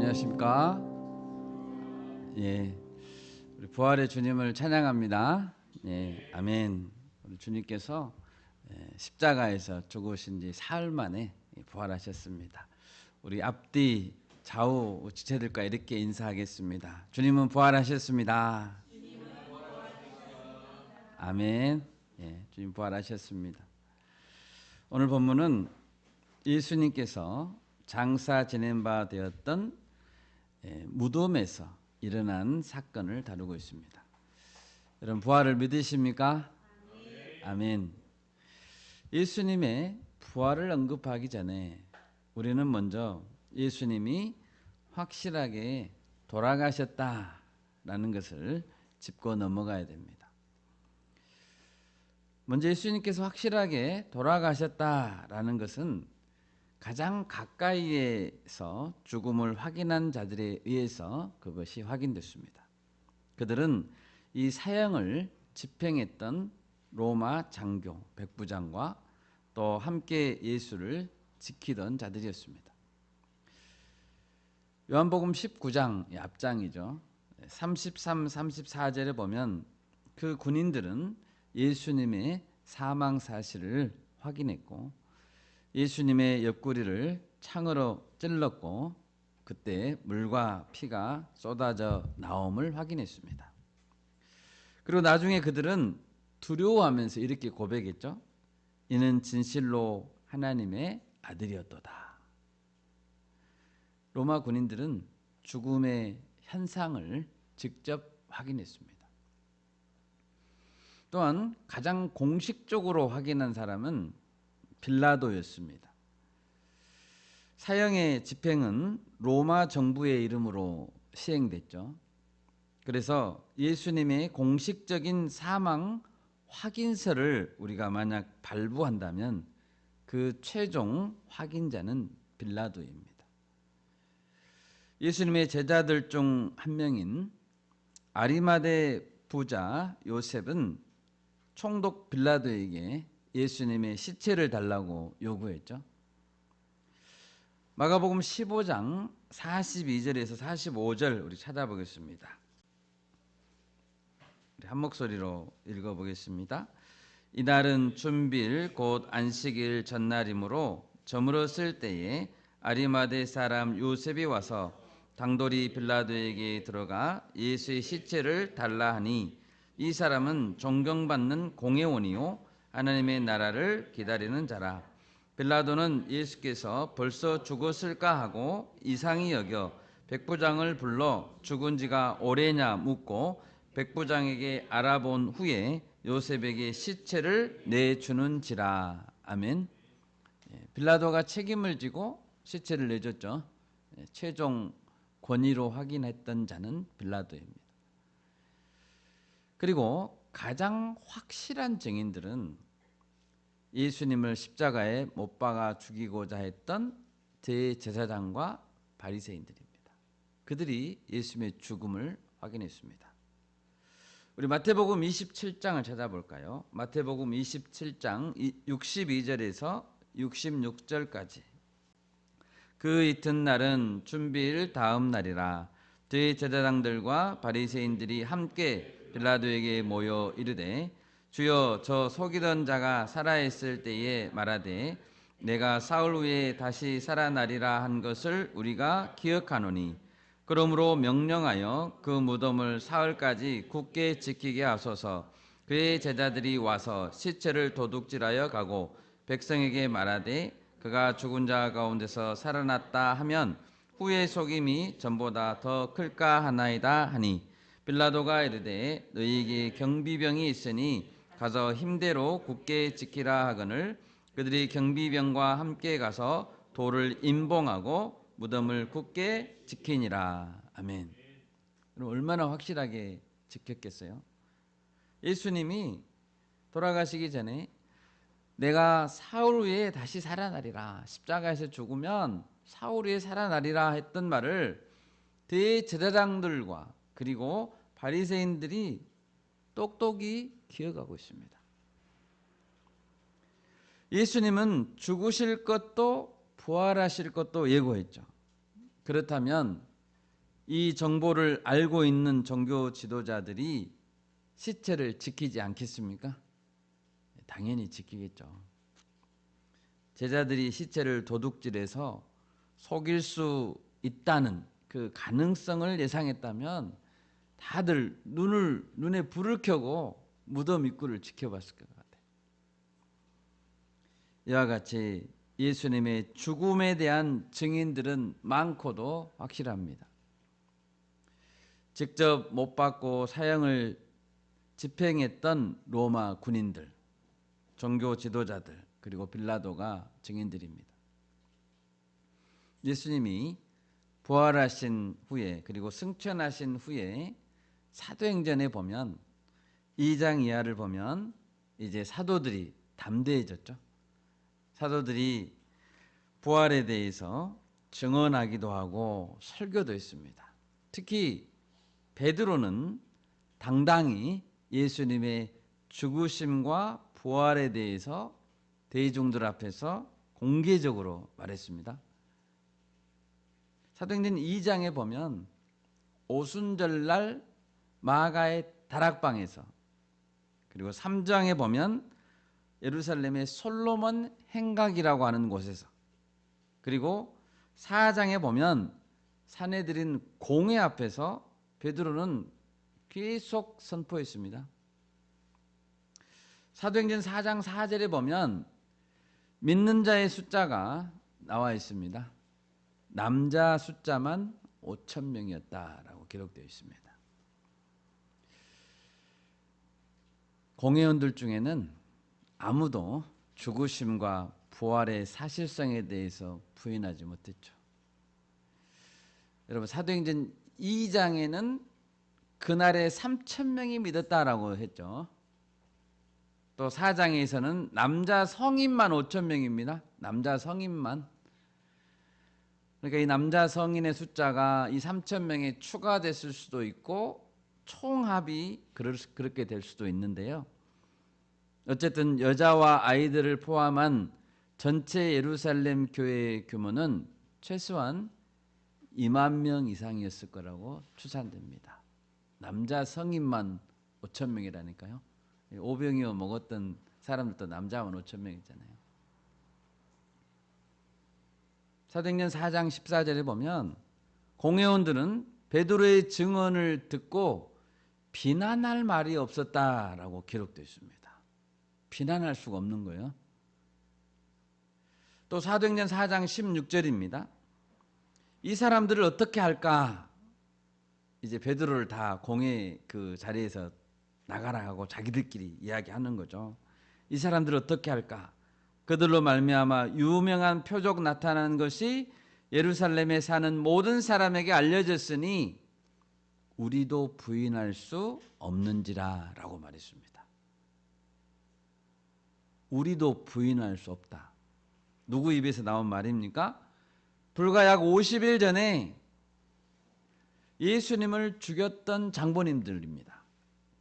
안녕하십니까? 예, 우리 부활의 주님을 찬양합니다. 예, 아멘. 우리 주님께서 십자가에서 죽으신 지 사흘 만에 부활하셨습니다. 우리 앞뒤 좌우 지체들과 이렇게 인사하겠습니다. 주님은 부활하셨습니다. 아멘. 예, 주님 부활하셨습니다. 오늘 본문은 예수님께서 장사 지낸 바 되었던 무덤에서 일어난 사건을 다루고 있습니다. 여러분 부활을 믿으십니까? 아멘. 예수님의 부활을 언급하기 전에 우리는 먼저 예수님이 확실하게 돌아가셨다라는 것을 짚고 넘어가야 됩니다. 먼저 예수님께서 확실하게 돌아가셨다라는 것은 가장 가까이에서 죽음을 확인한 자들에 의해서 그것이 확인됐습니다. 그들은 이 사형을 집행했던 로마 장교 백부장과 또 함께 예수를 지키던 자들이었습니다. 요한복음 19장 앞장이죠. 33, 34절에 보면 그 군인들은 예수님의 사망 사실을 확인했고 예수님의 옆구리를 창으로 찔렀고 그때 물과 피가 쏟아져 나옴을 확인했습니다. 그리고 나중에 그들은 두려워하면서 이렇게 고백했죠. 이는 진실로 하나님의 아들이었도다. 로마 군인들은 죽음의 현상을 직접 확인했습니다. 또한 가장 공식적으로 확인한 사람은 빌라도였습니다. 사형의 집행은 로마 정부의 이름으로 시행됐죠. 그래서 예수님의 공식적인 사망 확인서를 우리가 만약 발부한다면 그 최종 확인자는 빌라도입니다. 예수님의 제자들 중 한 명인 아리마대 부자 요셉은 총독 빌라도에게 예수님의 시체를 달라고 요구했죠. 마가복음 15장 42절에서 45절 우리 찾아보겠습니다. 우리 한 목소리로 읽어보겠습니다. 이날은 준비일 곧 안식일 전날이므로 저물었을 때에 아리마대 사람 요셉이 와서 당돌이 빌라도에게 들어가 예수의 시체를 달라 하니 이 사람은 존경받는 공회원이요 하나님의 나라를 기다리는 자라. 빌라도는 예수께서 벌써 죽었을까 하고 이상히 여겨 백부장을 불러 죽은 지가 오래냐 묻고 백부장에게 알아본 후에 요셉에게 시체를 내주는지라. 아멘. 빌라도가 책임을 지고 시체를 내줬죠. 최종 권위로 확인했던 자는 빌라도입니다. 그리고 가장 확실한 증인들은 예수님을 십자가에 못 박아 죽이고자 했던 대제사장과 바리새인들입니다. 그들이 예수님의 죽음을 확인했습니다. 우리 마태복음 27장을 찾아볼까요? 마태복음 27장 62절에서 66절까지. 그 이튿날은 준비일 다음 날이라. 대제사장들과 바리새인들이 함께 빌라도에게 모여 이르되 주여 저 속이던 자가 살아있을 때에 말하되 내가 사흘 후에 다시 살아나리라 한 것을 우리가 기억하노니 그러므로 명령하여 그 무덤을 사흘까지 굳게 지키게 하소서. 그의 제자들이 와서 시체를 도둑질하여 가고 백성에게 말하되 그가 죽은 자 가운데서 살아났다 하면 후의 속임이 전보다 더 클까 하나이다 하니 빌라도가 이르되 너희에게 경비병이 있으니 가서 힘대로 굳게 지키라 하거늘 그들이 경비병과 함께 가서 돌을 임봉하고 무덤을 굳게 지키니라. 아멘. 그럼 얼마나 확실하게 지켰겠어요? 예수님이 돌아가시기 전에 내가 사흘 후에 다시 살아나리라. 십자가에서 죽으면 사흘 후에 살아나리라 했던 말을 대제사장들과 그리고 바리새인들이 똑똑히 기억하고 있습니다. 예수님은 죽으실 것도 부활하실 것도 예고했죠. 그렇다면 이 정보를 알고 있는 종교 지도자들이 시체를 지키지 않겠습니까? 당연히 지키겠죠. 제자들이 시체를 도둑질해서 속일 수 있다는 그 가능성을 예상했다면 다들 눈에 불을 켜고 무덤 입구를 지켜봤을 것 같아요. 이와 같이 예수님의 죽음에 대한 증인들은 많고도 확실합니다. 직접 못 박고 사형을 집행했던 로마 군인들, 종교 지도자들, 그리고 빌라도가 증인들입니다. 예수님이 부활하신 후에 그리고 승천하신 후에 사도행전에 보면 2장 이하를 보면 이제 사도들이 담대해졌죠. 사도들이 부활에 대해서 증언하기도 하고 설교도 했습니다. 특히 베드로는 당당히 예수님의 죽으심과 부활에 대해서 대중들 앞에서 공개적으로 말했습니다. 사도행전 2장에 보면 오순절날 마가의 다락방에서, 그리고 3장에 보면 예루살렘의 솔로몬 행각이라고 하는 곳에서, 그리고 4장에 보면 산헤드린 공회 앞에서 베드로는 계속 선포했습니다. 사도행전 4장 4절에 보면 믿는 자의 숫자가 나와 있습니다. 남자 숫자만 5,000명이었다라고 기록되어 있습니다. 공회원들 중에는 아무도 죽으심과 부활의 사실성에 대해서 부인하지 못했죠. 여러분, 사도행전 2장에는 그날에 3,000명이 믿었다라고 했죠. 또 4장에서는 남자 성인만 5,000명입니다. 남자 성인만. 그러니까 이 남자 성인의 숫자가 이 3,000명에 추가됐을 수도 있고 총합이 그렇게 될 수도 있는데요. 어쨌든 여자와 아이들을 포함한 전체 예루살렘 교회의 규모는 최소한 2만 명 이상이었을 거라고 추산됩니다. 남자 성인만 5,000명이라니까요. 오병이어 먹었던 사람들도 남자만 5,000명이잖아요. 사도행전 4장 14절에 보면 공회원들은 베드로의 증언을 듣고 비난할 말이 없었다라고 기록되어 있습니다. 비난할 수가 없는 거예요. 또 사도행전 4장 16절입니다. 이 사람들을 어떻게 할까? 이제 베드로를 다 공회 그 자리에서 나가라 하고 자기들끼리 이야기하는 거죠. 이 사람들을 어떻게 할까? 그들로 말미암아 유명한 표적 나타나는 것이 예루살렘에 사는 모든 사람에게 알려졌으니 우리도 부인할 수 없는지라 라고 말했습니다. 우리도 부인할 수 없다. 누구 입에서 나온 말입니까? 불과 약 50일 전에 예수님을 죽였던 장본인들입니다.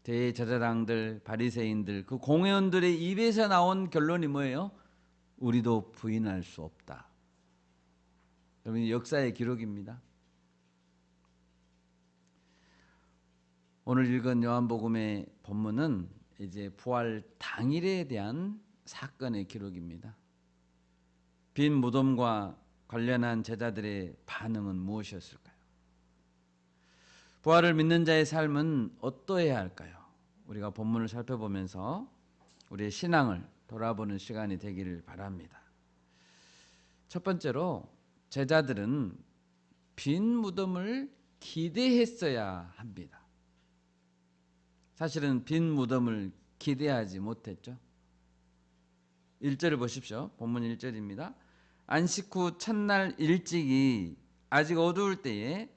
대제사장들, 바리새인들, 그 공회원들의 입에서 나온 결론이 뭐예요? 우리도 부인할 수 없다. 여러분, 역사의 기록입니다. 오늘 읽은 요한복음의 본문은 이제 부활 당일에 대한 사건의 기록입니다. 빈 무덤과 관련한 제자들의 반응은 무엇이었을까요? 부활을 믿는 자의 삶은 어떠해야 할까요? 우리가 본문을 살펴보면서 우리의 신앙을 돌아보는 시간이 되기를 바랍니다. 첫 번째로 제자들은 빈 무덤을 기대했어야 합니다. 사실은 빈 무덤을 기대하지 못했죠. 1절을 보십시오. 본문 1절입니다. 안식 후 첫날 일찍이 아직 어두울 때에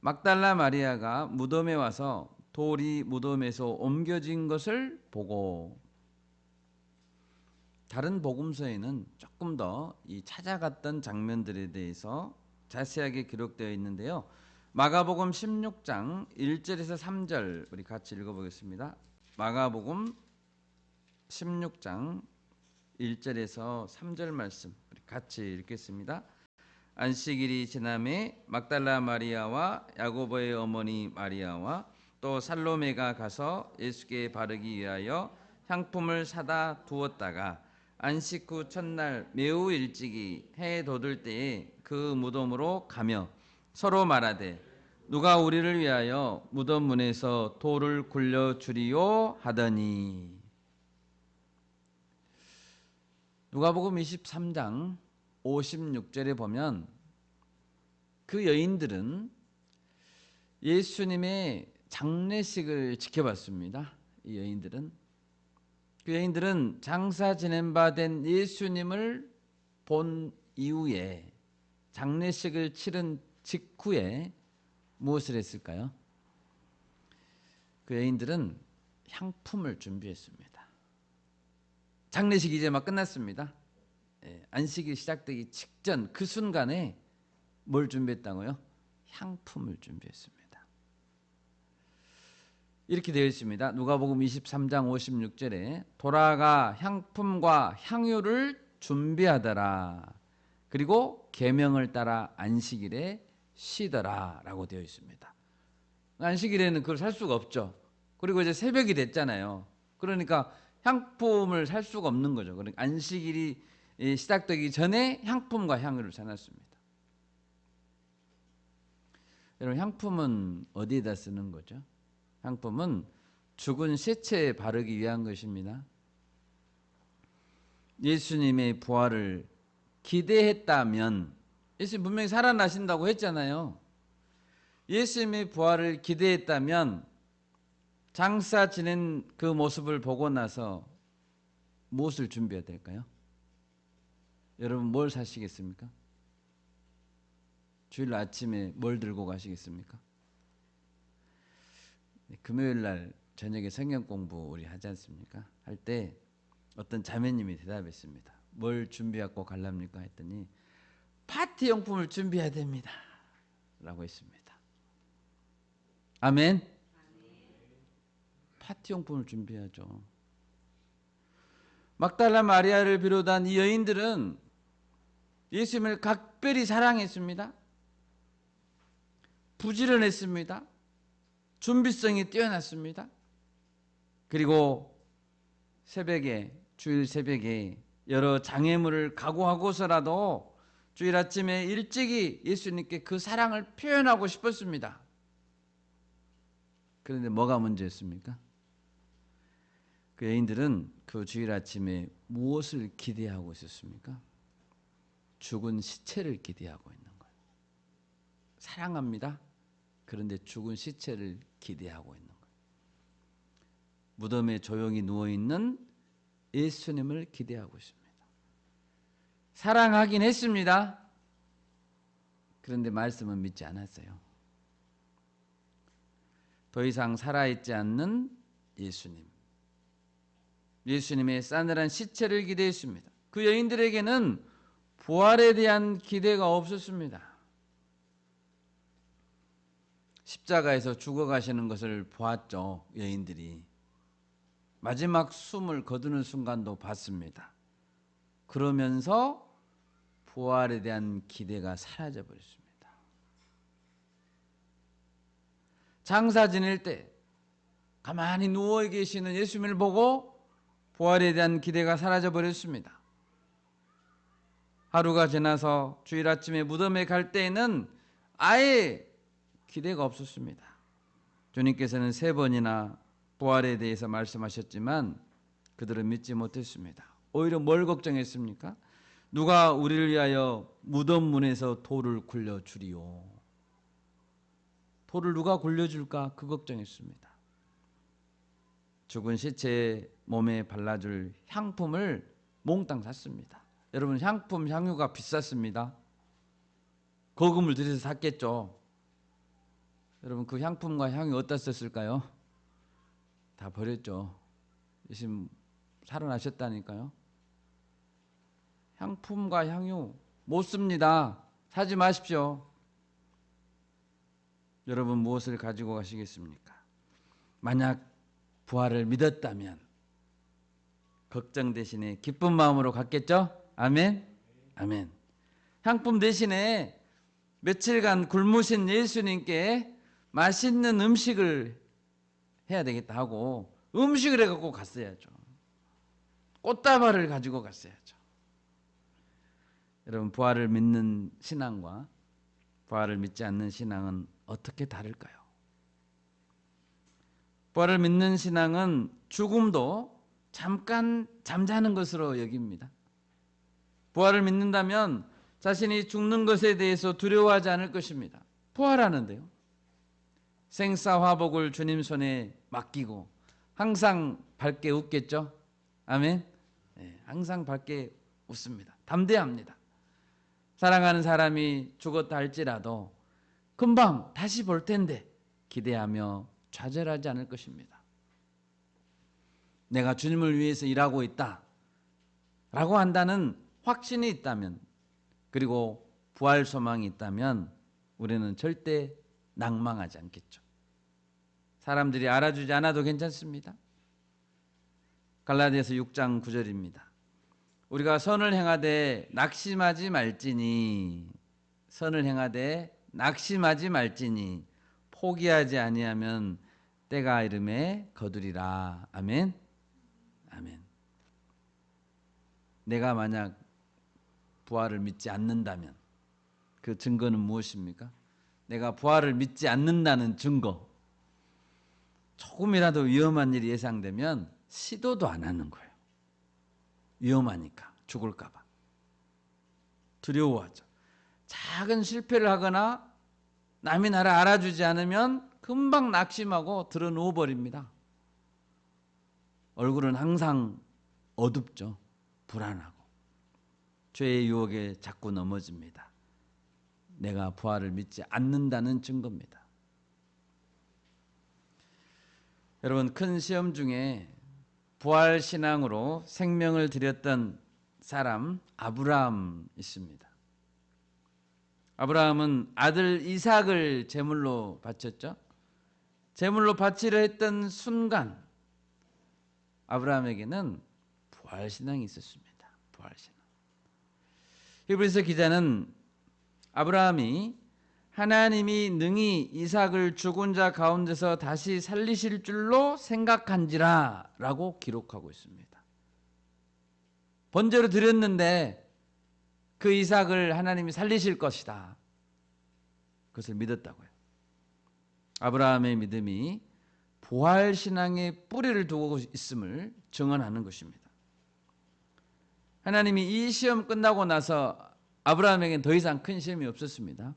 막달라 마리아가 무덤에 와서 돌이 무덤에서 옮겨진 것을 보고, 다른 복음서에는 조금 더 이 찾아갔던 장면들에 대해서 자세하게 기록되어 있는데요. 마가복음 16장 1절에서 3절 우리 같이 읽어보겠습니다. 마가복음 16장 1절에서 3절 말씀 우리 같이 읽겠습니다. 안식일이 지남에 막달라 마리아와 야고보의 어머니 마리아와 또 살로메가 가서 예수께 바르기 위하여 향품을 사다 두었다가 안식 후 첫날 매우 일찍이 해 돋을 때에 그 무덤으로 가며 서로 말하되 누가 우리를 위하여 무덤 문에서 돌을 굴려 주리요 하더니. 누가복음 23장 56절에 보면 그 여인들은 예수님의 장례식을 지켜봤습니다. 이 여인들은 그 여인들은 장사 지낸 바 된 예수님을 본 이후에 장례식을 치른 직후에 무엇을 했을까요? 그 여인들은 향품을 준비했습니다. 장례식이 이제 막 끝났습니다. 안식이 시작되기 직전 그 순간에 뭘 준비했다고요? 향품을 준비했습니다. 이렇게 되어 있습니다. 누가복음 23장 56절에 돌아가 향품과 향유를 준비하더라. 그리고 계명을 따라 안식일에 쉬더라 라고 되어 있습니다. 안식일에는 그걸 살 수가 없죠. 그리고 이제 새벽이 됐잖아요. 그러니까 향품을 살 수가 없는 거죠. 그러니까 안식일이 시작되기 전에 향품과 향유를 사놨습니다. 여러분, 향품은 어디에다 쓰는 거죠? 향품은 죽은 시체에 바르기 위한 것입니다. 예수님의 부활을 기대했다면, 예수님 분명히 살아나신다고 했잖아요. 예수님의 부활을 기대했다면 장사 지낸 그 모습을 보고 나서 무엇을 준비해야 될까요? 여러분, 뭘 사시겠습니까? 주일 아침에 뭘 들고 가시겠습니까? 금요일 날 저녁에 성경 공부 우리 하지 않습니까? 할 때 어떤 자매님이 대답했습니다. 뭘 준비하고 갈랍니까? 했더니 파티 용품을 준비해야 됩니다 라고 했습니다. 아멘. 파티 용품을 준비하죠. 막달라 마리아를 비롯한 이 여인들은 예수님을 각별히 사랑했습니다. 부지런했습니다. 준비성이 뛰어났습니다. 그리고 새벽에, 주일 새벽에 여러 장애물을 각오하고서라도 주일 아침에 일찍이 예수님께 그 사랑을 표현하고 싶었습니다. 그런데 뭐가 문제였습니까? 그 여인들은 그 주일 아침에 무엇을 기대하고 있었습니까? 죽은 시체를 기대하고 있는 거예요. 사랑합니다. 그런데 죽은 시체를 기대하고 있는 거예요. 무덤에 조용히 누워있는 예수님을 기대하고 있습니다. 사랑하긴 했습니다. 그런데 말씀은 믿지 않았어요. 더 이상 살아있지 않는 예수님. 예수님의 싸늘한 시체를 기대했습니다. 그 여인들에게는 부활에 대한 기대가 없었습니다. 십자가에서 죽어가시는 것을 보았죠. 여인들이. 마지막 숨을 거두는 순간도 봤습니다. 그러면서 부활에 대한 기대가 사라져 버렸습니다. 장사 지낼 때 가만히 누워 계시는 예수님을 보고 부활에 대한 기대가 사라져 버렸습니다. 하루가 지나서 주일 아침에 무덤에 갈 때에는 아예 기대가 없었습니다. 주님께서는 3번이나 부활에 대해서 말씀하셨지만 그들은 믿지 못했습니다. 오히려 뭘 걱정했습니까? 누가 우리를 위하여 무덤 문에서 돌을 굴려주리요. 돌을 누가 굴려줄까? 그 걱정했습니다. 죽은 시체의 몸에 발라줄 향품을 몽땅 샀습니다. 여러분, 향품, 향유가 비쌌습니다. 거금을 들여서 샀겠죠. 여러분, 그 향품과 향유 어디다 썼을까요? 다 버렸죠. 예수님 살아나셨다니까요. 향품과 향유 못 씁니다. 사지 마십시오. 여러분, 무엇을 가지고 가시겠습니까? 만약 부활을 믿었다면 걱정 대신에 기쁜 마음으로 갔겠죠? 아멘? 아멘. 향품 대신에 며칠간 굶으신 예수님께 맛있는 음식을 해야 되겠다 하고 음식을 해갖고 갔어야죠. 꽃다발을 가지고 갔어야죠. 여러분, 부활을 믿는 신앙과 부활을 믿지 않는 신앙은 어떻게 다를까요? 부활을 믿는 신앙은 죽음도 잠깐 잠자는 것으로 여깁니다. 부활을 믿는다면 자신이 죽는 것에 대해서 두려워하지 않을 것입니다. 부활하는데요, 생사화복을 주님 손에 맡기고 항상 밝게 웃겠죠? 아멘. 네, 항상 밝게 웃습니다. 담대합니다. 사랑하는 사람이 죽었다 할지라도 금방 다시 볼 텐데 기대하며 좌절하지 않을 것입니다. 내가 주님을 위해서 일하고 있다 라고 한다는 확신이 있다면, 그리고 부활 소망이 있다면 우리는 절대 낭망하지 않겠죠. 사람들이 알아주지 않아도 괜찮습니다. 갈라디아서 6장 9절입니다. 우리가 선을 행하되 낙심하지 말지니, 선을 행하되 낙심하지 말지니 포기하지 아니하면 때가 이름에 거두리라. 아멘. 아멘. 내가 만약 부활을 믿지 않는다면 그 증거는 무엇입니까? 내가 부활을 믿지 않는다는 증거, 조금이라도 위험한 일이 예상되면 시도도 안 하는 거예요. 위험하니까, 죽을까 봐 두려워하죠. 작은 실패를 하거나 남이 나를 알아주지 않으면 금방 낙심하고 들어 누워버립니다. 얼굴은 항상 어둡죠. 불안하고 죄의 유혹에 자꾸 넘어집니다. 내가 부활을 믿지 않는다는 증거입니다. 여러분, 큰 시험 중에 부활 신앙으로 생명을 드렸던 사람 아브라함 있습니다. 아브라함은 아들 이삭을 제물로 바쳤죠. 제물로 바치려 했던 순간 아브라함에게는 부활 신앙이 있었습니다. 부활 신앙. 히브리서 기자는 아브라함이 하나님이 능히 이삭을 죽은 자 가운데서 다시 살리실 줄로 생각한지라 라고 기록하고 있습니다. 번제로 드렸는데 그 이삭을 하나님이 살리실 것이다. 그것을 믿었다고요. 아브라함의 믿음이 부활 신앙의 뿌리를 두고 있음을 증언하는 것입니다. 하나님이 이 시험 끝나고 나서 아브라함에게는 더 이상 큰 시험이 없었습니다.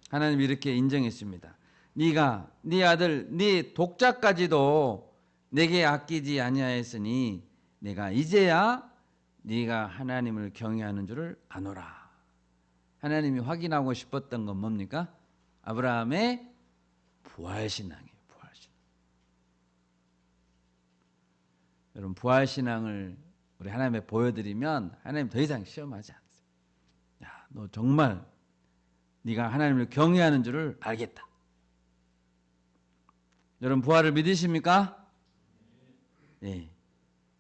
하나님이 이렇게 인정했습니다. 네가 네 아들 네 독자까지도 내게 아끼지 아니하였으니 내가 이제야 네가 하나님을 경외하는 줄을 아노라. 하나님이 확인하고 싶었던 건 뭡니까? 아브라함의 부활신앙이에요. 부활신앙. 여러분, 부활신앙을 우리 하나님에 보여드리면 하나님 더 이상 시험하지 않으세요. 야, 너 정말 네가 하나님을 경외하는 줄을 알겠다. 여러분, 부활을 믿으십니까? 네.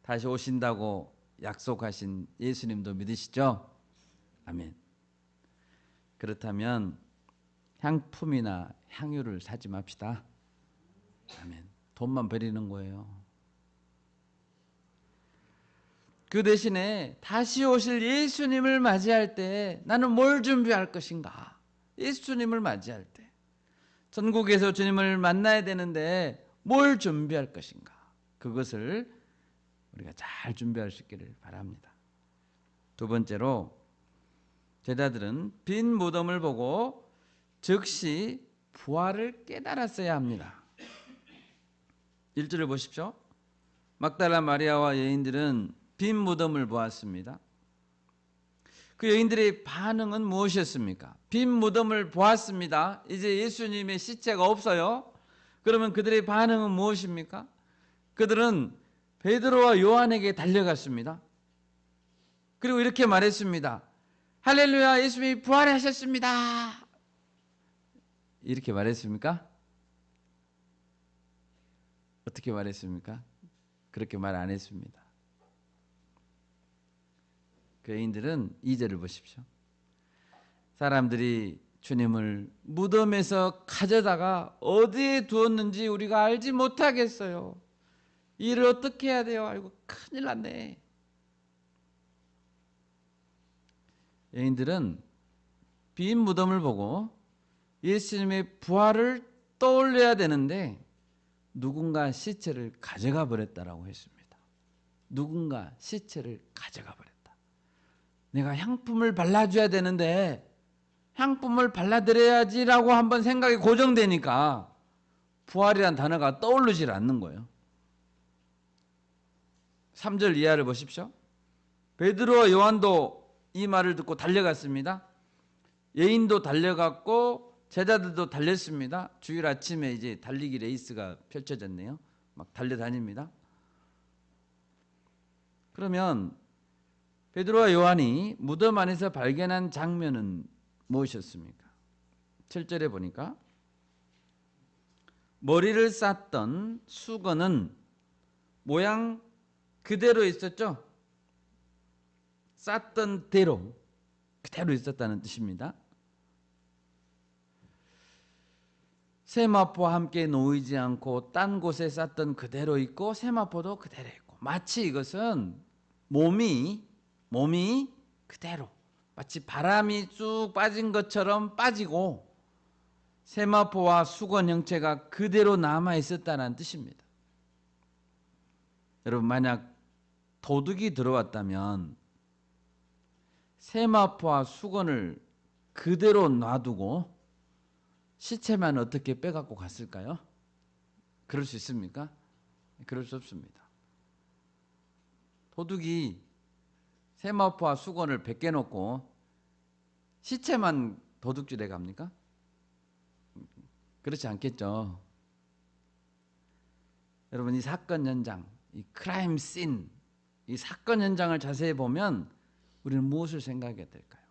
다시 오신다고 약속하신 예수님도 믿으시죠? 아멘. 그렇다면 향품이나 향유를 사지 맙시다. 아멘. 돈만 버리는 거예요. 그 대신에 다시 오실 예수님을 맞이할 때 나는 뭘 준비할 것인가? 예수님을 맞이할 때 천국에서 주님을 만나야 되는데 뭘 준비할 것인가? 그것을 우리가 잘 준비할 수 있기를 바랍니다. 두 번째로, 제자들은 빈 무덤을 보고 즉시 부활을 깨달았어야 합니다. 1절을 보십시오. 막달라 마리아와 여인들은 빈 무덤을 보았습니다. 그 여인들의 반응은 무엇이었습니까? 빈 무덤을 보았습니다. 이제 예수님의 시체가 없어요. 그러면 그들의 반응은 무엇입니까? 그들은 베드로와 요한에게 달려갔습니다. 그리고 이렇게 말했습니다. 할렐루야, 예수님이 부활하셨습니다. 이렇게 말했습니까? 어떻게 말했습니까? 그렇게 말 안 했습니다. 그 여인들은 2절을 보십시오. 사람들이 주님을 무덤에서 가져다가 어디에 두었는지 우리가 알지 못하겠어요. 일을 어떻게 해야 돼요? 아이고 큰일 났네. 여인들은 빈 무덤을 보고 예수님의 부활을 떠올려야 되는데 누군가 시체를 가져가 버렸다라고 했습니다. 누군가 시체를 가져가 버렸다. 내가 향품을 발라줘야 되는데 향품을 발라드려야지라고 한번 생각이 고정되니까 부활이란 단어가 떠오르질 않는 거예요. 3절 이하를 보십시오. 베드로와 요한도 이 말을 듣고 달려갔습니다. 여인도 달려갔고 제자들도 달렸습니다. 주일 아침에 이제 달리기 레이스가 펼쳐졌네요. 막 달려다닙니다. 그러면 베드로와 요한이 무덤 안에서 발견한 장면은 무엇이었습니까? 7절에 보니까 머리를 쌌던 수건은 모양 그대로 있었죠. 쌌던 대로 그대로 있었다는 뜻입니다. 세마포와 함께 놓이지 않고 딴 곳에 쌌던 그대로 있고 세마포도 그대로 있고 마치 이것은 몸이 그대로 마치 바람이 쭉 빠진 것처럼 빠지고 세마포와 수건 형체가 그대로 남아 있었다는 뜻입니다. 여러분 만약 도둑이 들어왔다면 세마포와 수건을 그대로 놔두고 시체만 어떻게 빼갖고 갔을까요? 그럴 수 있습니까? 그럴 수 없습니다. 도둑이 세마포와 수건을 벗겨놓고 시체만 도둑질해 갑니까? 그렇지 않겠죠. 여러분 이 사건 현장, 이 크라임 씬, 이 사건 현장을 자세히 보면 우리는 무엇을 생각해야 될까요?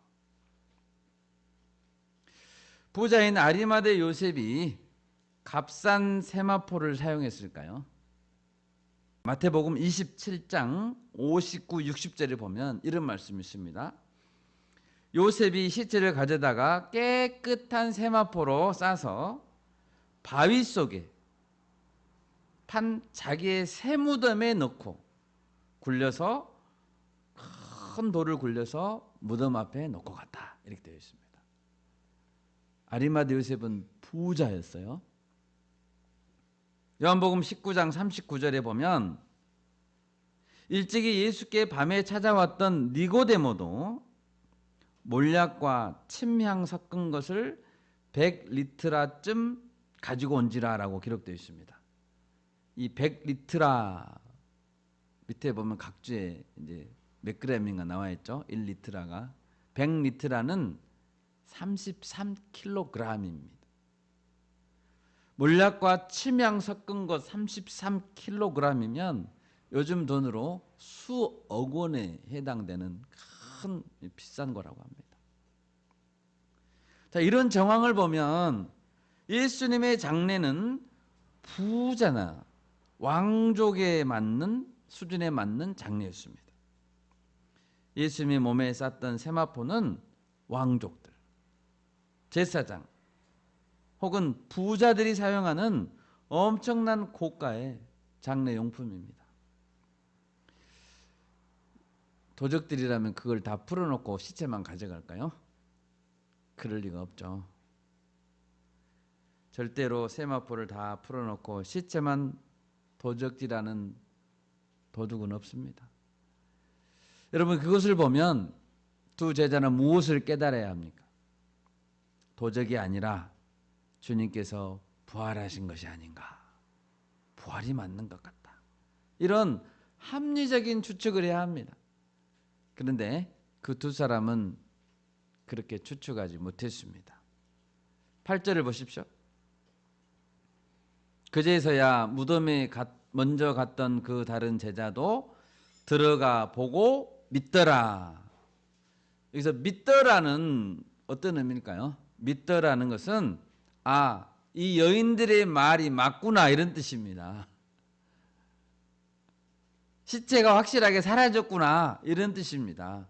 부자인 아리마대 요셉이 값싼 세마포를 사용했을까요? 마태복음 27장 59, 60절을 보면 이런 말씀이 있습니다. 요셉이 시체를 가져다가 깨끗한 세마포로 싸서 바위 속에 판 자기의 세무덤에 넣고 굴려서 큰 돌을 굴려서 무덤 앞에 놓고 갔다. 이렇게 되어 있습니다. 아리마대 요셉은 부자였어요. 요한복음 19장 39절에 보면 일찍이 예수께 밤에 찾아왔던 니고데모도 몰약과 침향 섞은 것을 100리트라쯤 가지고 온지라라고 기록되어 있습니다. 이 100리트라 밑에 보면 각주에 이제 몇 그램인가 나와 있죠. 1리트라가 100리트라는 33kg입니다. 몰약과 침향 섞은 것 33kg이면 요즘 돈으로 수억 원에 해당되는 큰 비싼 거라고 합니다. 자, 이런 정황을 보면 예수님의 장례는 부자나 왕족에 맞는 수준에 맞는 장례였습니다. 예수님의 몸에 쌌던 세마포는 왕족들, 제사장 혹은 부자들이 사용하는 엄청난 고가의 장례용품입니다. 도적들이라면 그걸 다 풀어놓고 시체만 가져갈까요? 그럴 리가 없죠. 절대로 세마포를 다 풀어놓고 시체만 도적질하는 도둑은 없습니다. 여러분 그것을 보면 두 제자는 무엇을 깨달아야 합니까? 도적이 아니라 주님께서 부활하신 것이 아닌가. 부활이 맞는 것 같다. 이런 합리적인 추측을 해야 합니다. 그런데 그 두 사람은 그렇게 추측하지 못했습니다. 8절을 보십시오. 그제서야 무덤에 먼저 갔던 그 다른 제자도 들어가 보고 믿더라. 여기서 믿더라는 어떤 의미일까요? 믿더라는 것은 이 여인들의 말이 맞구나 이런 뜻입니다. 시체가 확실하게 사라졌구나 이런 뜻입니다.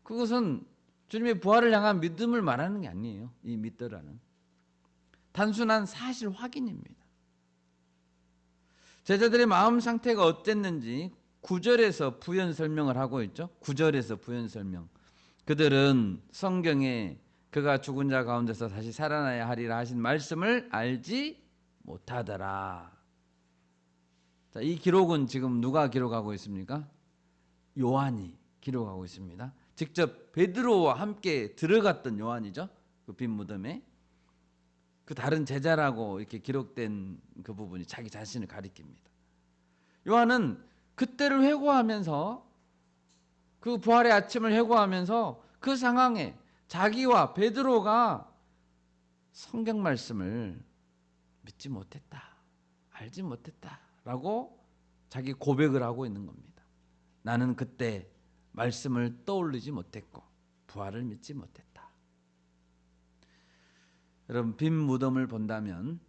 그것은 주님의 부활을 향한 믿음을 말하는 게 아니에요. 이 믿더라는 단순한 사실 확인입니다. 제자들의 마음 상태가 어땠는지 9절에서 부연 설명을 하고 있죠. 9절에서 부연 설명. 그들은 성경에 그가 죽은 자 가운데서 다시 살아나야 하리라 하신 말씀을 알지 못하더라. 자, 이 기록은 지금 누가 기록하고 있습니까? 요한이 기록하고 있습니다. 직접 베드로와 함께 들어갔던 요한이죠. 그 빈 무덤에. 그 다른 제자라고 이렇게 기록된 그 부분이 자기 자신을 가리킵니다. 요한은 그때를 회고하면서 그 부활의 아침을 회고하면서 그 상황에 자기와 베드로가 성경 말씀을 믿지 못했다, 알지 못했다라고 자기 고백을 하고 있는 겁니다. 나는 그때 말씀을 떠올리지 못했고 부활을 믿지 못했다. 여러분, 빈 무덤을 본다면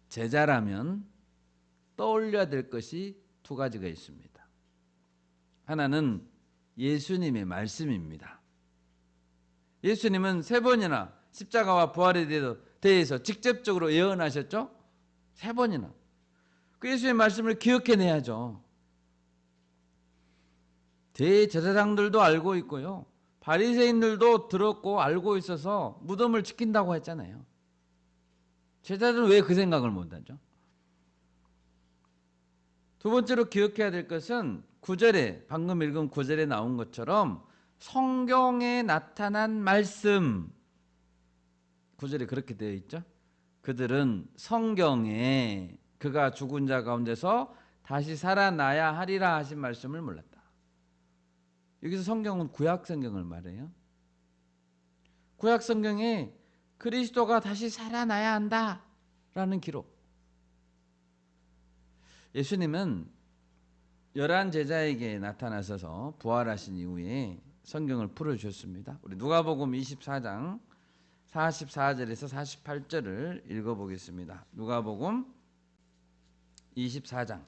제자라면 떠올려야 될 것이 두 가지가 있습니다. 하나는 예수님의 말씀입니다. 예수님은 3번이나 십자가와 부활에 대해서 직접적으로 예언하셨죠? 3번이나. 그 예수의 말씀을 기억해내야죠. 대제사장들도 알고 있고요. 바리새인들도 들었고 알고 있어서 무덤을 지킨다고 했잖아요. 제자들은 왜 그 생각을 못하죠? 두 번째로 기억해야 될 것은 9절에 방금 읽은 9절에 나온 것처럼 성경에 나타난 말씀 9절에 그렇게 되어 있죠. 그들은 성경에 그가 죽은 자 가운데서 다시 살아나야 하리라 하신 말씀을 몰랐다. 여기서 성경은 구약 성경을 말해요. 구약 성경에 그리스도가 다시 살아나야 한다라는 기록. 예수님은 11 제자에게 나타나셔서 부활하신 이후에 성경을 풀어주셨습니다. 우리 누가복음 24장 44절에서 48절을 읽어보겠습니다. 누가복음 24장.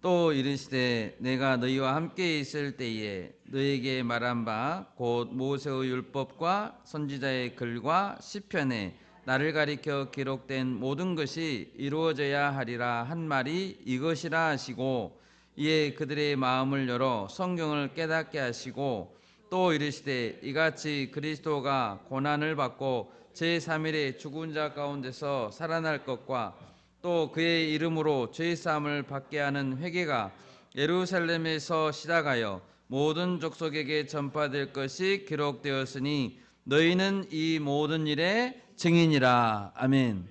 또 이르시되 내가 너희와 함께 있을 때에 너희에게 말한 바 곧 모세의 율법과 선지자의 글과 시편에 나를 가리켜 기록된 모든 것이 이루어져야 하리라 한 말이 이것이라 하시고 이에 그들의 마음을 열어 성경을 깨닫게 하시고 또 이르시되 이같이 그리스도가 고난을 받고 제3일에 죽은 자 가운데서 살아날 것과 또 그의 이름으로 죄사함을 받게 하는 회개가 예루살렘에서 시작하여 모든 족속에게 전파될 것이 기록되었으니 너희는 이 모든 일의 증인이라. 아멘.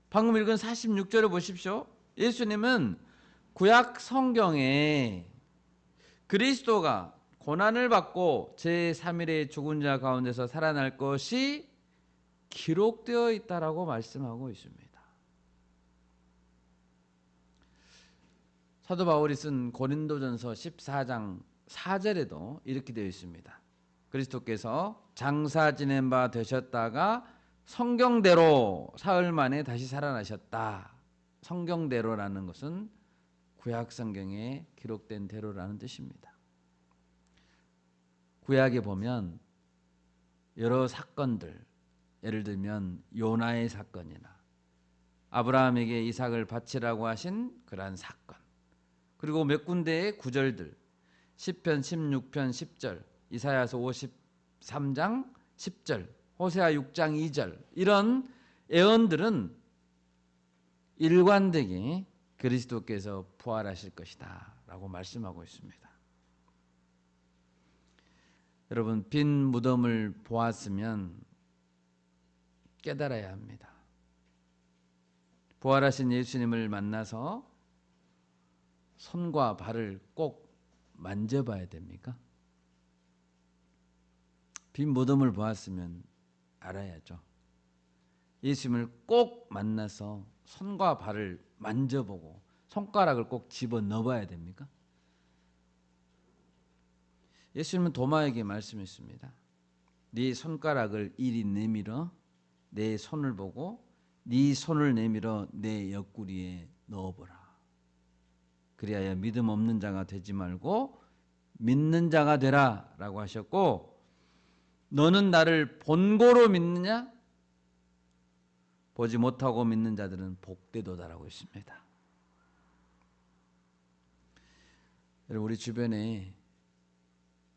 방금 읽은 46절을 보십시오. 예수님은 구약 성경에 그리스도가 고난을 받고 제3일에 죽은 자 가운데서 살아날 것이 기록되어 있다라고 말씀하고 있습니다. 사도 바울이 쓴 고린도전서 14장 4절에도 이렇게 되어 있습니다. 그리스도께서 장사 지낸 바 되셨다가 성경대로 사흘 만에 다시 살아나셨다. 성경대로라는 것은 구약 성경에 기록된 대로라는 뜻입니다. 구약에 보면 여러 사건들, 예를 들면 요나의 사건이나 아브라함에게 이삭을 바치라고 하신 그러한 사건, 그리고 몇 군데의 구절들, 시편 16편 10절, 이사야서 53장 10절, 호세아 6장 2절, 이런 예언들은 일관되게 그리스도께서 부활하실 것이다 라고 말씀하고 있습니다. 여러분, 빈 무덤을 보았으면 깨달아야 합니다. 부활하신 예수님을 만나서 손과 발을 꼭 만져봐야 됩니까? 빈 무덤을 보았으면 알아야죠. 예수님을 꼭 만나서 손과 발을 만져보고 손가락을 꼭 집어 넣어봐야 됩니까? 예수님은 도마에게 말씀했습니다. 네 손가락을 이리 내밀어 내 손을 보고 네 손을 내밀어 내 옆구리에 넣어보라. 그리하여 믿음 없는 자가 되지 말고 믿는 자가 되라라고 하셨고, 너는 나를 본고로 믿느냐? 보지 못하고 믿는 자들은 복되도다라고 했습니다. 여러분, 우리 주변에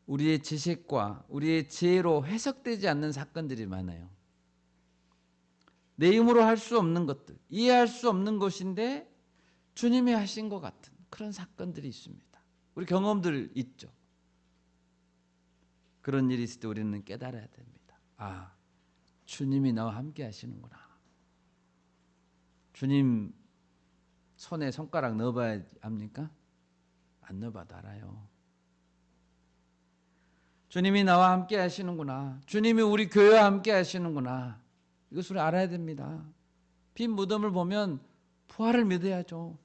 우리의 지식과 우리의 지혜로 해석되지 않는 사건들이 많아요. 내 힘으로 할 수 없는 것들, 이해할 수 없는 것인데 주님이 하신 것 같은 그런 사건들이 있습니다. 우리 경험들 있죠. 그런 일이 있을 때 우리는 깨달아야 됩니다. 아, 주님이 나와 함께 하시는구나. 주님 손에 손가락 넣어봐야 합니까? 안 넣어봐도 알아요. 주님이 나와 함께 하시는구나. 주님이 우리 교회와 함께 하시는구나. 이것을 알아야 됩니다. 빈 무덤을 보면 부활을 믿어야죠.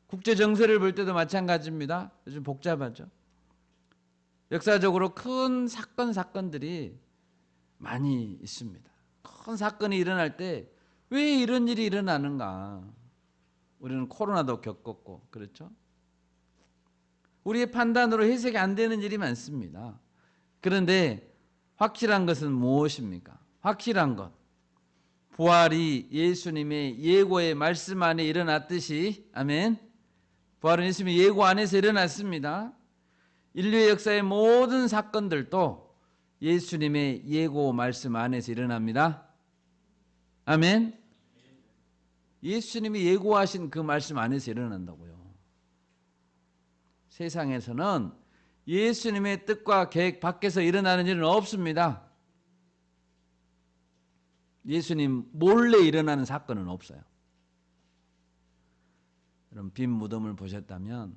국제 정세를 볼 때도 마찬가지입니다. 요즘 복잡하죠. 역사적으로 큰 사건들이 많이 있습니다. 큰 사건이 일어날 때 왜 이런 일이 일어나는가? 우리는 코로나도 겪었고 그렇죠? 우리의 판단으로 해석이 안 되는 일이 많습니다. 그런데 확실한 것은 무엇입니까? 확실한 것, 부활이 예수님의 예고의 말씀 안에 일어났듯이, 아멘, 부활은 예수님의 예고 안에서 일어났습니다. 인류의 역사의 모든 사건들도 예수님의 예고 말씀 안에서 일어납니다. 아멘. 예수님이 예고하신 그 말씀 안에서 일어난다고요. 세상에서는 예수님의 뜻과 계획 밖에서 일어나는 일은 없습니다. 예수님 몰래 일어나는 사건은 없어요. 여러분, 빈 무덤을 보셨다면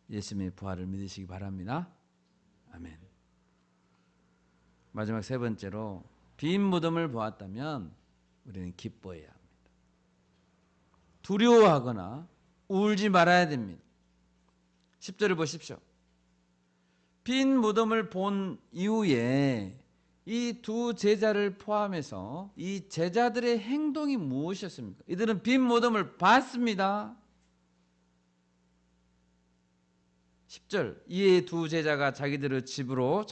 예수님의 부활을 믿으시기 바랍니다. 아멘. 마지막 세 번째로, 빈 무덤을 보았다면 우리는 기뻐해야 합니다. 두려워하거나 울지 말아야 됩니다. 10절을 보십시오. 빈 무덤을 본 이후에 이 두 제자를 포함해서 이 제자들의 행동이 무엇이었습니까? 이들은 빈 무덤을 봤습니다. 10절, 이에 두 제자가 자기들의 집으로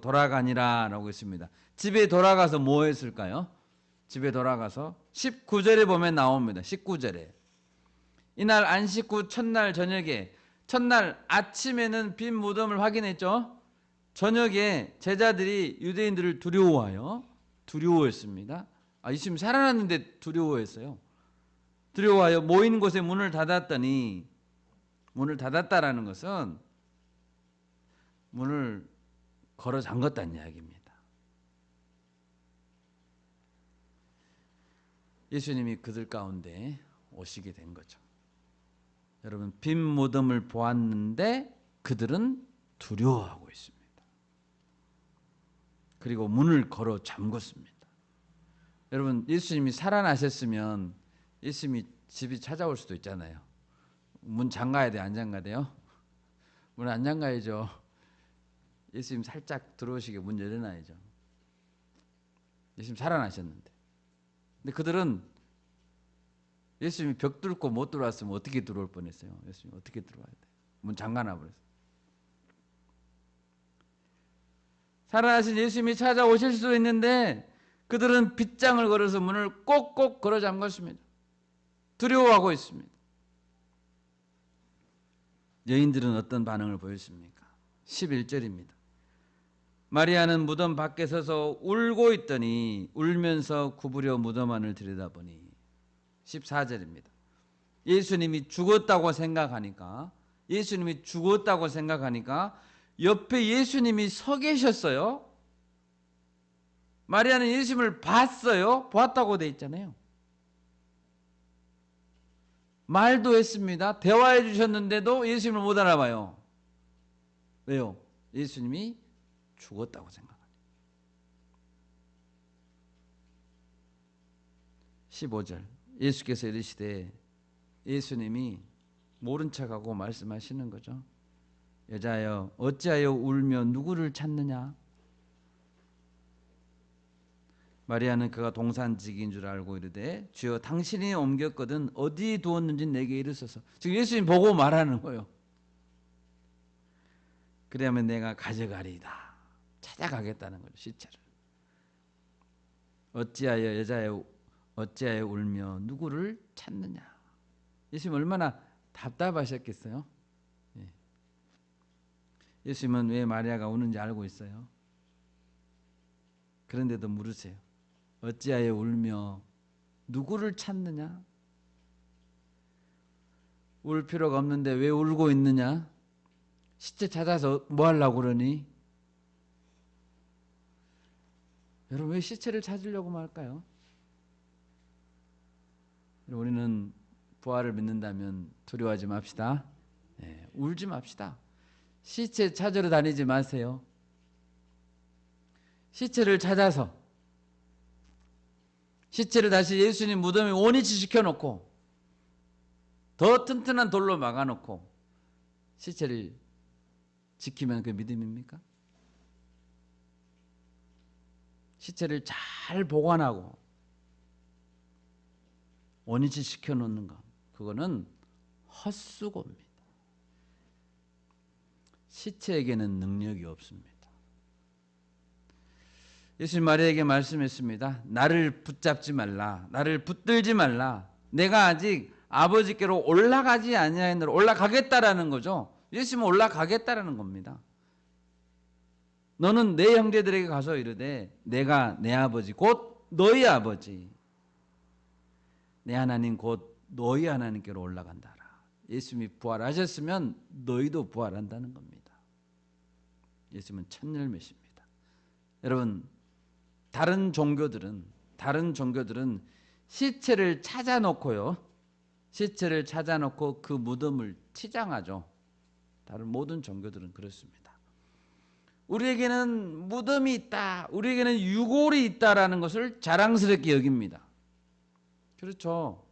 돌아가니라 라고 했습니다. 집에 돌아가서 뭐 했을까요? 집에 돌아가서 19절에 보면 나옵니다. 19절에 이날 안식 후 첫날 저녁에, 첫날 아침에는 빈 무덤을 확인했죠. 저녁에 제자들이 유대인들을 두려워했습니다. 예수님 살아났는데 두려워했어요. 두려워하여 모인 곳에 문을 닫았더니, 문을 닫았다라는 것은 문을 걸어 잠갔다는 이야기입니다. 예수님이 그들 가운데 오시게 된 거죠. 여러분, 빈 무덤을 보았는데 그들은 두려워하고 있습니다. 그리고 문을 걸어 잠궜습니다. 여러분, 예수님이 살아나셨으면 예수님이 집이 찾아올 수도 있잖아요. 문 잠가야 돼, 안 잠가야 돼요? 문 안 잠가야죠. 예수님 살짝 들어오시게 문 열어놔야죠. 예수님 살아나셨는데. 근데 그들은 예수님이 벽 뚫고 못 들어왔으면 어떻게 들어올 뻔했어요. 예수님 어떻게 들어와야 돼? 문 잠가놔 버렸어요. 살아나신 예수님이 찾아오실 수도 있는데 그들은 빗장을 걸어서 문을 꼭꼭 걸어 잠갔습니다. 두려워하고 있습니다. 여인들은 어떤 반응을 보였습니까? 11절입니다. 마리아는 무덤 밖에 서서 울고 있더니 울면서 구부려 무덤 안을 들여다보니, 14절입니다. 예수님이 죽었다고 생각하니까 옆에 예수님이 서 계셨어요. 마리아는 예수님을 봤어요. 보았다고 돼 있잖아요. 말도 했습니다. 대화해 주셨는데도 예수님을 못 알아봐요. 왜요? 예수님이 죽었다고 생각합니다. 15절, 예수께서 이르시되, 예수님이 모른 척하고 말씀하시는 거죠. 여자여, 어찌하여 울며 누구를 찾느냐? 마리아는 그가 동산직인 줄 알고 이르되, 주여 당신이 옮겼거든 어디에 두었는지 내게 이르소서. 지금 예수님 보고 말하는 거예요. 그러면 내가 가져가리이다. 찾아가겠다는 거죠. 시체를. 어찌하여 울며 누구를 찾느냐. 예수님 얼마나 답답하셨겠어요. 예. 예수님은 왜 마리아가 우는지 알고 있어요. 그런데도 물으세요. 어찌하여 울며 누구를 찾느냐. 울 필요가 없는데 왜 울고 있느냐. 시체 찾아서 뭐 하려고 그러니. 여러분 왜 시체를 찾으려고 할까요? 우리는 부활을 믿는다면 두려워하지 맙시다. 네, 울지 맙시다. 시체 찾으러 다니지 마세요. 시체를 찾아서 시체를 다시 예수님 무덤에 원위치 시켜놓고 더 튼튼한 돌로 막아놓고 시체를 지키면 그 믿음입니까? 시체를 잘 보관하고 원위치 시켜놓는 것, 그거는 헛수고입니다. 시체에게는 능력이 없습니다. 예수님 마리아에게 말씀했습니다. 나를 붙잡지 말라. 나를 붙들지 말라. 내가 아직 아버지께로 올라가지 아니하였노라. 올라가겠다라는 거죠. 예수님은 올라가겠다라는 겁니다. 너는 내 형제들에게 가서 이르되 내가 내 아버지 곧 너희 아버지 내 하나님 곧 너희 하나님께로 올라간다라. 예수님이 부활하셨으면 너희도 부활한다는 겁니다. 예수님은 첫 열매십니다. 여러분 다른 종교들은 시체를 찾아놓고요. 시체를 찾아놓고 그 무덤을 치장하죠. 다른 모든 종교들은 그렇습니다. 우리에게는 무덤이 있다. 우리에게는 유골이 있다라는 것을 자랑스럽게 여깁니다. 그렇죠.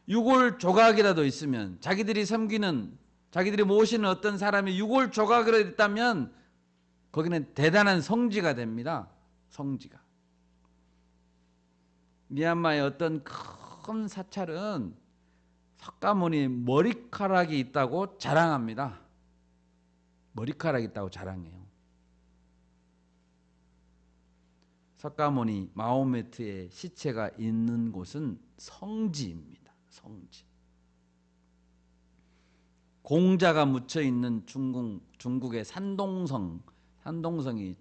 유골 조각이라도 있으면 자기들이 섬기는 자기들이 모시는 어떤 사람이 유골 조각이라도 있다면 거기는 대단한 성지가 됩니다. 성지가. 미얀마의 어떤 큰 사찰은 석가모니 머리카락이 있다고 자랑합니다. 머리카락이 있다고 자랑해요. 석가모니 마호메트의 시체가 있는 곳은 성지입니다. 성지. 공자가 묻혀 있는 중국의 산동성이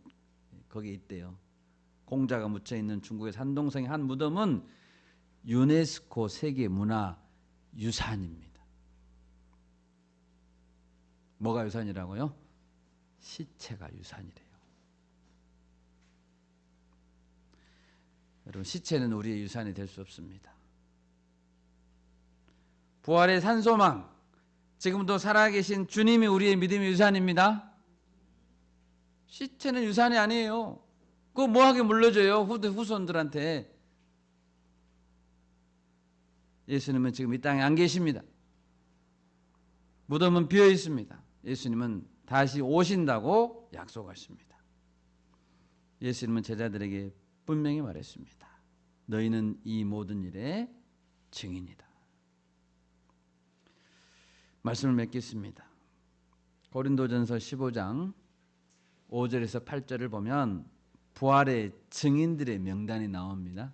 거기 있대요. 공자가 묻혀 있는 중국의 산동성의 한 무덤은 유네스코 세계문화유산입니다. 뭐가 유산이라고요? 시체가 유산이래요. 여러분 시체는 우리의 유산이 될 수 없습니다. 부활의 산소망, 지금도 살아계신 주님이 우리의 믿음의 유산입니다. 시체는 유산이 아니에요. 그거 뭐하게 물려줘요? 후손들한테. 예수님은 지금 이 땅에 안 계십니다. 무덤은 비어 있습니다. 예수님은 다시 오신다고 약속하십니다. 예수님은 제자들에게 분명히 말했습니다. 너희는 이 모든 일의 증인이다. 말씀을 맺겠습니다. 고린도전서 15장 5절에서 8절을 보면 부활의 증인들의 명단이 나옵니다.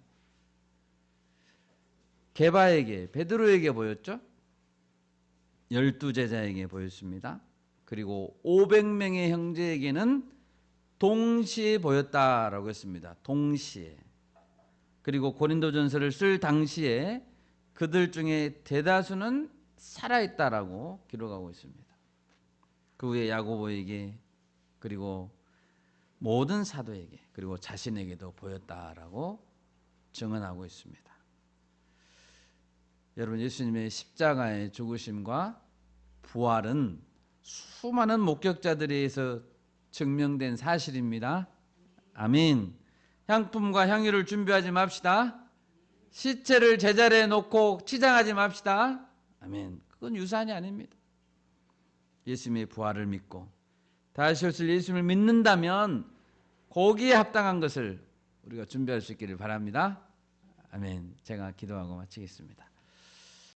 게바에게, 베드로에게 보였죠? 12제자에게 보였습니다. 그리고 500명의 형제에게는 동시에 보였다라고 했습니다. 동시에. 그리고 고린도전서를 쓸 당시에 그들 중에 대다수는 살아있다라고 기록하고 있습니다. 그 후에 야고보에게 그리고 모든 사도에게 그리고 자신에게도 보였다라고 증언하고 있습니다. 여러분 예수님의 십자가의 죽으심과 부활은 수많은 목격자들에 의해서 증명된 사실입니다. 아멘. 향품과 향유를 준비하지 맙시다. 시체를 제자리에 놓고 치장하지 맙시다. 아멘. 그건 유산이 아닙니다. 예수님의 부활을 믿고 다시 오실 예수님을 믿는다면 거기에 합당한 것을 우리가 준비할 수 있기를 바랍니다. 아멘. 제가 기도하고 마치겠습니다.